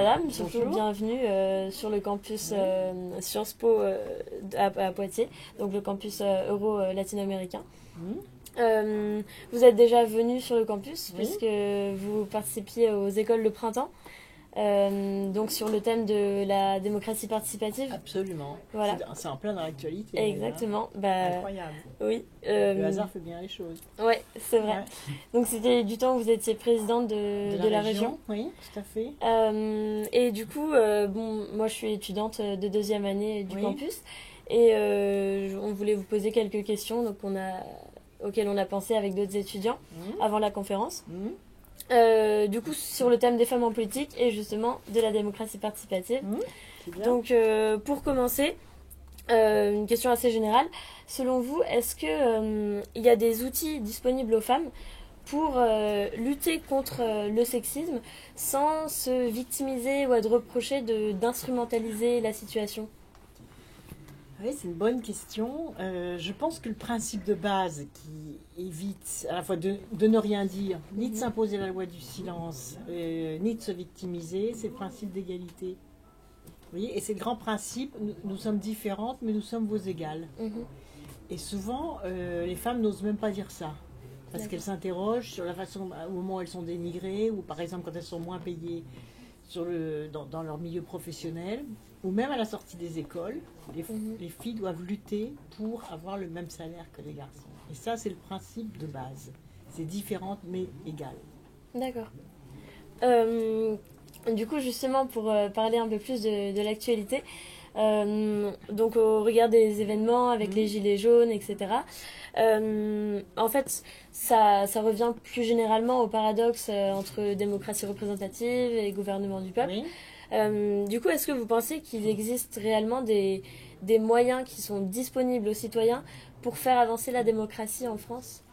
Voilà, surtout Bonjour. bienvenue sur le campus Sciences Po à Poitiers, donc le campus euro latino-américain. Vous êtes déjà venu sur le campus Oui. puisque vous participiez aux écoles de printemps, donc sur le thème de la démocratie participative. Absolument. Voilà. C'est en plein dans l'actualité. Exactement. Incroyable. Oui. Le hasard fait bien les choses. Ouais, c'est vrai. Ouais. Donc c'était du temps où vous étiez présidente de la région. Oui, tout à fait. Et du coup, moi je suis étudiante de deuxième année du Oui. campus et on voulait vous poser quelques questions auxquelles on a pensé avec d'autres étudiants avant la conférence. Du coup, sur le thème des femmes en politique et justement de la démocratie participative. C'est bien. Donc, pour commencer, une question assez générale. Selon vous, est-ce que il y a des outils disponibles aux femmes pour lutter contre le sexisme sans se victimiser ou être reproché d'instrumentaliser la situation? Oui, c'est une bonne question. Je pense que le principe de base qui évite à la fois de ne rien dire, ni de s'imposer la loi du silence, ni de se victimiser, c'est le principe d'égalité. Vous voyez, et c'est le grand principe, nous sommes différentes, mais nous sommes vos égales. Et souvent, les femmes n'osent même pas dire ça. Parce qu'elles s'interrogent sur la façon, au moment où elles sont dénigrées, ou par exemple quand elles sont moins payées dans leur milieu professionnel, ou même à la sortie des écoles, les filles doivent lutter pour avoir le même salaire que les garçons. Et ça, c'est le principe de base. C'est différente mais égale. D'accord. Du coup, justement, pour parler un peu plus de l'actualité, donc au regard des événements avec les gilets jaunes, etc., en fait, ça revient plus généralement au paradoxe entre démocratie représentative et gouvernement du peuple. Oui. Du coup, est-ce que vous pensez qu'il existe réellement des moyens qui sont disponibles aux citoyens pour faire avancer la démocratie en France?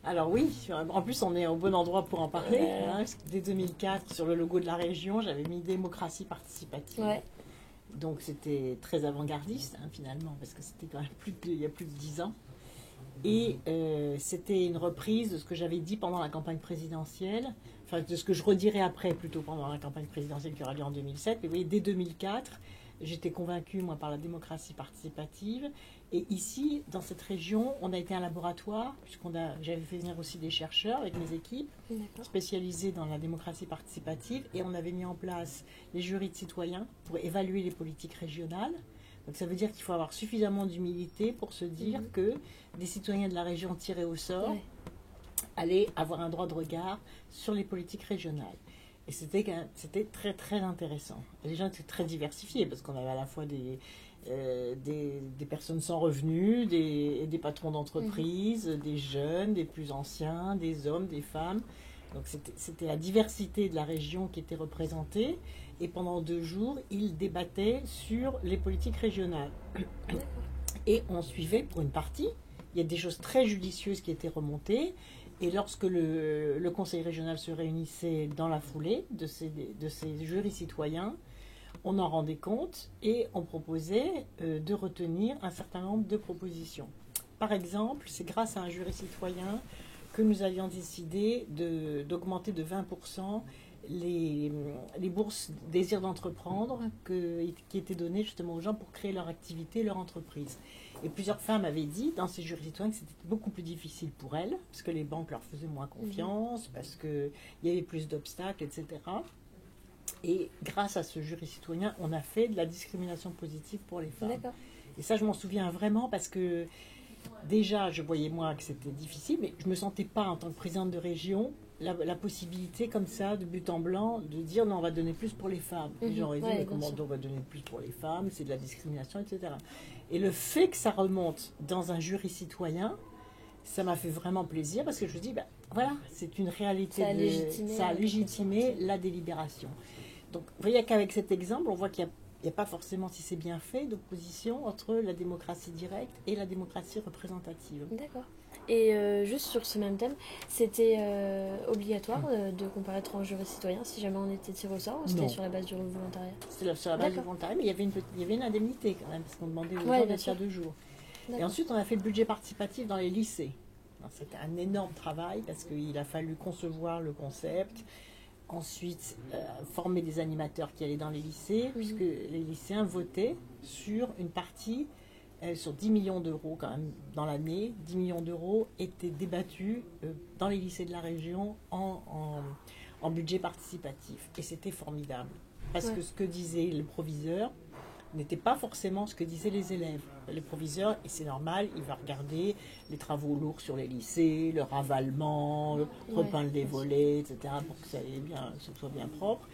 Alors oui, en plus on est au bon endroit pour en parler. Parce que dès 2004, sur le logo de la région, j'avais mis démocratie participative. Ouais. Donc c'était très avant-gardiste finalement, parce que c'était quand même il y a plus de 10 ans. Et c'était une reprise de ce que j'avais dit pendant la campagne présidentielle, enfin de ce que je redirai après plutôt pendant la campagne présidentielle qui aura lieu en 2007. Mais vous voyez, dès 2004, j'étais convaincue moi par la démocratie participative. Et ici, dans cette région, on a été un laboratoire, j'avais fait venir aussi des chercheurs avec mes équipes spécialisées dans la démocratie participative, et on avait mis en place les jurys de citoyens pour évaluer les politiques régionales. Donc ça veut dire qu'il faut avoir suffisamment d'humilité pour se dire que des citoyens de la région tirés au sort allaient avoir un droit de regard sur les politiques régionales. Et c'était très très intéressant. Les gens étaient très diversifiés parce qu'on avait à la fois des personnes sans revenus, des patrons d'entreprise, des jeunes, des plus anciens, des hommes, des femmes. Donc c'était la diversité de la région qui était représentée. Et pendant 2 jours, ils débattaient sur les politiques régionales. Et on suivait pour une partie. Il y a des choses très judicieuses qui étaient remontées. Et lorsque le conseil régional se réunissait dans la foulée de ces jurys citoyens, on en rendait compte et on proposait de retenir un certain nombre de propositions. Par exemple, c'est grâce à un jury citoyen que nous avions décidé d'augmenter de 20% les bourses désir d'entreprendre qui étaient données justement aux gens pour créer leur activité, leur entreprise. Et plusieurs femmes avaient dit dans ces jurys citoyens que c'était beaucoup plus difficile pour elles, parce que les banques leur faisaient moins confiance, parce qu'il y avait plus d'obstacles, etc. Et grâce à ce jury citoyen, on a fait de la discrimination positive pour les femmes. D'accord. Et ça, je m'en souviens vraiment parce que déjà, je voyais moi que c'était difficile, mais je ne me sentais pas en tant que présidente de région la possibilité comme ça, de but en blanc, de dire non, on va donner plus pour les femmes. Les gens auraient dit, mais comment on va donner plus pour les femmes, c'est de la discrimination, etc. Et le fait que ça remonte dans un jury citoyen, ça m'a fait vraiment plaisir parce que je me dis, ben, voilà, c'est une réalité. Ça a légitimé la délibération. Donc, vous voyez qu'avec cet exemple, on voit qu'il n'y a pas forcément, si c'est bien fait, d'opposition entre la démocratie directe et la démocratie représentative. D'accord. Et juste sur ce même thème, c'était obligatoire de comparaître en jury citoyen si jamais on était tiré au sort, ou c'était sur la base du volontariat? C'était sur la base du volontariat, mais il y avait une indemnité quand même, parce qu'on demandait aux gens d'être là 2 jours. Et ensuite, on a fait le budget participatif dans les lycées. C'était un énorme travail, parce qu'il a fallu concevoir le concept, ensuite former des animateurs qui allaient dans les lycées, puisque les lycéens votaient sur une partie, sur 10 millions d'euros quand même dans l'année. 10 millions d'euros étaient débattus dans les lycées de la région en budget participatif. Et c'était formidable. Parce que ce que disait le proviseur n'était pas forcément ce que disaient les élèves. Le proviseur, et c'est normal, il va regarder les travaux lourds sur les lycées, le ravalement, repeindre les volets, etc., pour que ça soit bien propre.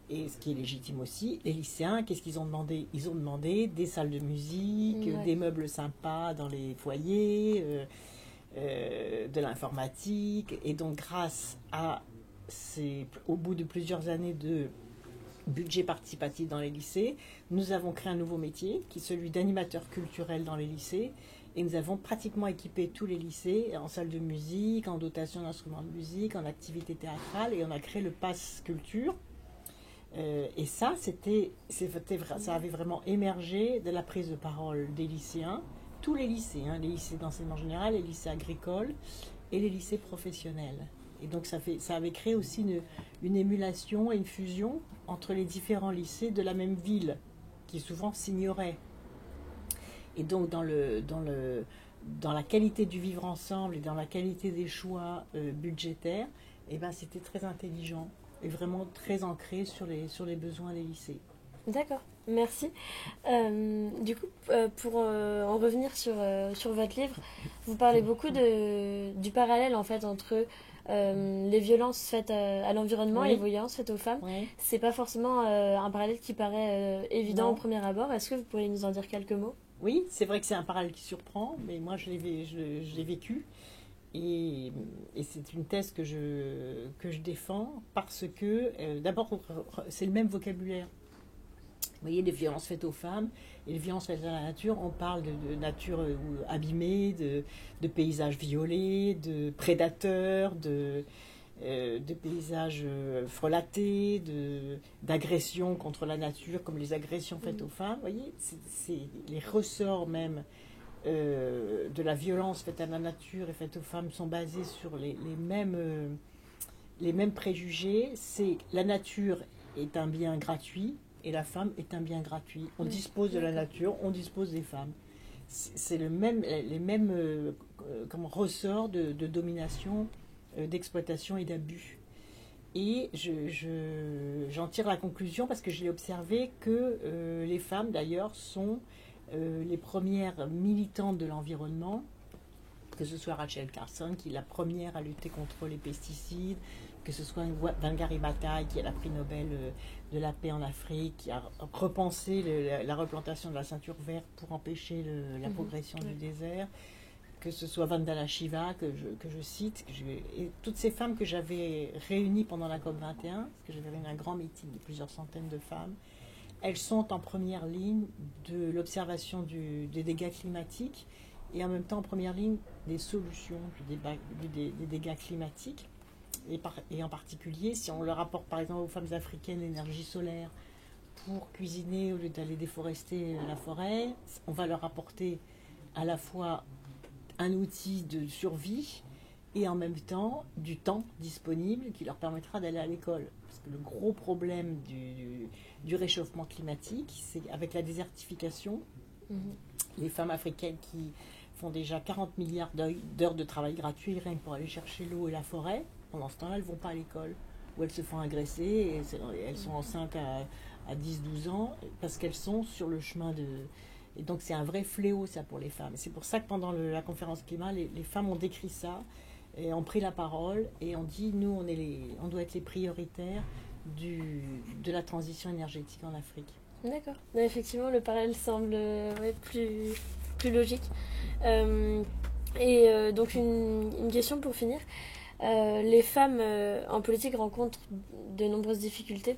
Et ce qui est légitime aussi, les lycéens, qu'est-ce qu'ils ont demandé? Ils ont demandé des salles de musique, des meubles sympas dans les foyers, de l'informatique. Et donc, grâce à au bout de plusieurs années de budget participatif dans les lycées, nous avons créé un nouveau métier qui est celui d'animateur culturel dans les lycées, et nous avons pratiquement équipé tous les lycées en salles de musique, en dotation d'instruments de musique, en activités théâtrales, et on a créé le Pass Culture. Et ça avait vraiment émergé de la prise de parole des lycéens, tous les lycées, les lycées d'enseignement général, les lycées agricoles et les lycées professionnels. Et donc ça avait créé aussi une émulation et une fusion entre les différents lycées de la même ville, qui souvent s'ignoraient. Et donc dans la qualité du vivre ensemble et dans la qualité des choix budgétaires, c'était très intelligent et vraiment très ancré sur les besoins des lycées. D'accord, merci. Du coup, pour en revenir sur votre livre, vous parlez beaucoup du parallèle en fait entre les violences faites à l'environnement et les violences faites aux femmes. C'est pas forcément un parallèle qui paraît évident au premier abord. Est-ce que vous pourriez nous en dire quelques mots? Oui, c'est vrai que c'est un parallèle qui surprend, mais moi je l'ai vécu. Et c'est une thèse que je défends parce que, d'abord, c'est le même vocabulaire. Vous voyez, les violences faites aux femmes et les violences faites à la nature, on parle de nature abîmée, de paysages violés, de prédateurs, de paysages frelatés, d'agressions contre la nature, comme les agressions faites aux femmes. Vous voyez, c'est les ressorts même de la violence faite à la nature et faite aux femmes sont basés sur les mêmes préjugés. C'est la nature est un bien gratuit et la femme est un bien gratuit. On dispose de la nature, on dispose des femmes. C'est les mêmes ressorts de domination, d'exploitation et d'abus. Et j'en tire la conclusion parce que j'ai observé que les femmes d'ailleurs sont les premières militantes de l'environnement, que ce soit Rachel Carson qui est la première à lutter contre les pesticides, que ce soit Wangari Maathai qui a le prix Nobel de la paix en Afrique, qui a repensé la replantation de la ceinture verte pour empêcher la progression du désert, que ce soit Vandana Shiva que je cite, et toutes ces femmes que j'avais réunies pendant la COP 21, parce que j'avais réuni un grand meeting de plusieurs centaines de femmes, elles sont en première ligne de l'observation des dégâts climatiques et en même temps en première ligne des solutions des dégâts climatiques. Et en particulier, si on leur apporte par exemple aux femmes africaines l'énergie solaire pour cuisiner au lieu d'aller déforester la forêt, on va leur apporter à la fois un outil de survie et en même temps du temps disponible qui leur permettra d'aller à l'école. Parce que le gros problème du réchauffement climatique, c'est avec la désertification, les femmes africaines qui font déjà 40 milliards d'heures de travail gratuit rien que pour aller chercher l'eau et la forêt, pendant ce temps-là, elles ne vont pas à l'école, ou elles se font agresser, et elles sont enceintes à 10-12 ans, parce qu'elles sont sur le chemin de... Et donc c'est un vrai fléau ça pour les femmes. Et c'est pour ça que pendant la conférence climat, les femmes ont décrit ça, et ont pris la parole, et ont dit, nous, on doit être les prioritaires de la transition énergétique en Afrique. D'accord. Effectivement, le parallèle semble plus logique. Donc une question pour finir. Les femmes en politique rencontrent de nombreuses difficultés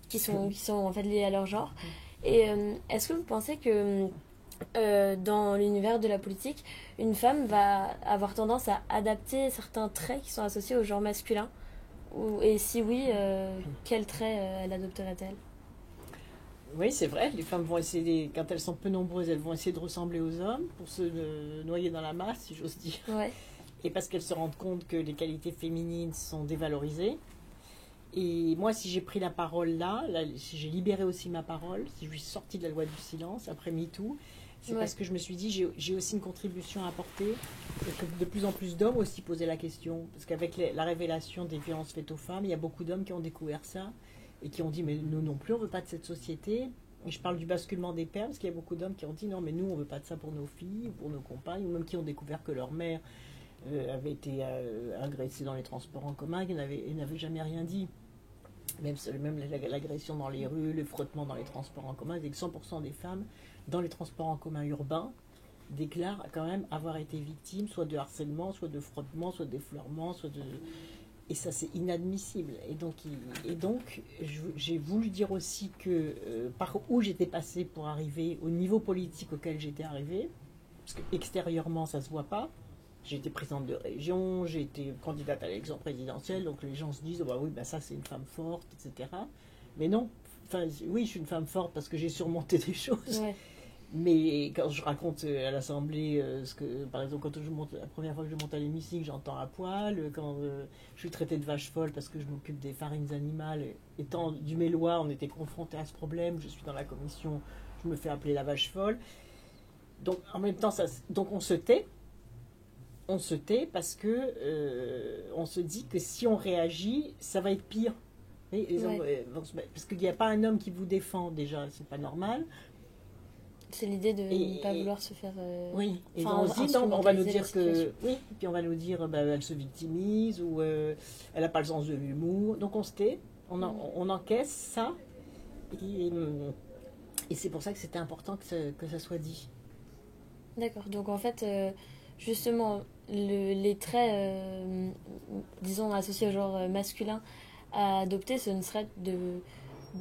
qui sont en fait liées à leur genre. Et est-ce que vous pensez que dans l'univers de la politique, une femme va avoir tendance à adapter certains traits qui sont associés au genre masculin? Et si oui, quels traits elle adopterait-elle? Oui, c'est vrai, les femmes vont essayer, quand elles sont peu nombreuses, elles vont essayer de ressembler aux hommes pour se noyer dans la masse, si j'ose dire. Ouais. Et parce qu'elles se rendent compte que les qualités féminines sont dévalorisées. Et moi, si j'ai pris la parole là, si j'ai libéré aussi ma parole, si je suis sortie de la loi du silence après MeToo, c'est parce que je me suis dit, j'ai aussi une contribution à apporter, et que de plus en plus d'hommes aussi posaient la question. Parce qu'avec la révélation des violences faites aux femmes, il y a beaucoup d'hommes qui ont découvert ça et qui ont dit, mais nous non plus, on ne veut pas de cette société. Et je parle du basculement des pères, parce qu'il y a beaucoup d'hommes qui ont dit, non, mais nous, on ne veut pas de ça pour nos filles, pour nos compagnes, ou même qui ont découvert que leur mère avait été agressée dans les transports en commun, et n'avait jamais rien dit. Même l'agression dans les rues, le frottement dans les transports en commun, c'est que 100% des femmes dans les transports en commun urbains déclarent quand même avoir été victimes soit de harcèlement, soit de frottement, soit d'effleurement, soit de... Et ça, c'est inadmissible. Et donc j'ai voulu dire aussi que par où j'étais passée pour arriver au niveau politique auquel j'étais arrivée, parce qu'extérieurement, ça ne se voit pas. J'ai été présidente de région, j'ai été candidate à l'élection présidentielle, donc les gens se disent, oh bah oui, bah ça c'est une femme forte, etc. Mais non, enfin oui, je suis une femme forte parce que j'ai surmonté des choses. Ouais. Mais quand je raconte à l'Assemblée, par exemple, la première fois que je monte à l'hémicycle, j'entends à poil. Quand je suis traitée de vache folle parce que je m'occupe des farines animales, étant du Mélois, on était confrontés à ce problème. Je suis dans la commission, je me fais appeler la vache folle. Donc en même temps, donc on se tait. On se tait parce que on se dit que si on réagit, ça va être pire. Parce qu'il n'y a pas un homme qui vous défend, déjà, c'est pas normal. C'est l'idée de ne pas vouloir se faire... Oui, et donc on se dit, non, on va nous dire que... Oui, puis on va nous dire, elle se victimise, ou elle n'a pas le sens de l'humour. Donc on se tait, on encaisse ça, et c'est pour ça que c'était important que ça soit dit. D'accord, donc en fait, justement, les traits, disons, associés au genre masculin à adopter, ce ne serait de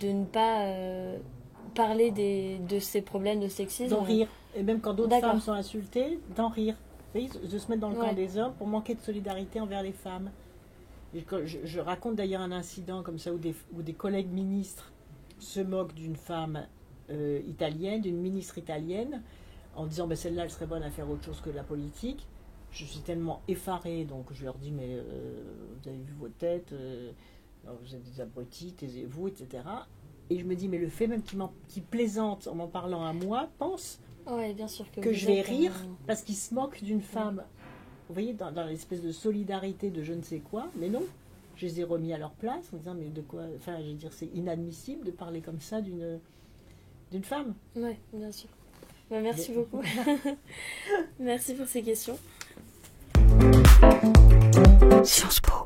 ne pas... parler de ces problèmes de sexisme. D'en rire. Et même quand d'autres femmes sont insultées, d'en rire. Vous voyez, de se mettre dans le camp des hommes pour manquer de solidarité envers les femmes. Et je raconte d'ailleurs un incident comme ça où des collègues ministres se moquent d'une femme italienne, d'une ministre italienne, en disant celle-là, elle serait bonne à faire autre chose que de la politique. Je suis tellement effarée, donc je leur dis, mais vous avez vu vos têtes, vous êtes des abrutis, taisez-vous, etc. Et je me dis, mais le fait même qu'il plaisante en m'en parlant à moi, pense bien sûr que je vais rire parce qu'il se moque d'une femme. Vous voyez, dans l'espèce de solidarité de je ne sais quoi, mais non, je les ai remis à leur place en disant, mais de quoi... Enfin, je veux dire, c'est inadmissible de parler comme ça d'une femme. Oui, bien sûr. Merci beaucoup. Merci pour ces questions. Sciences Po.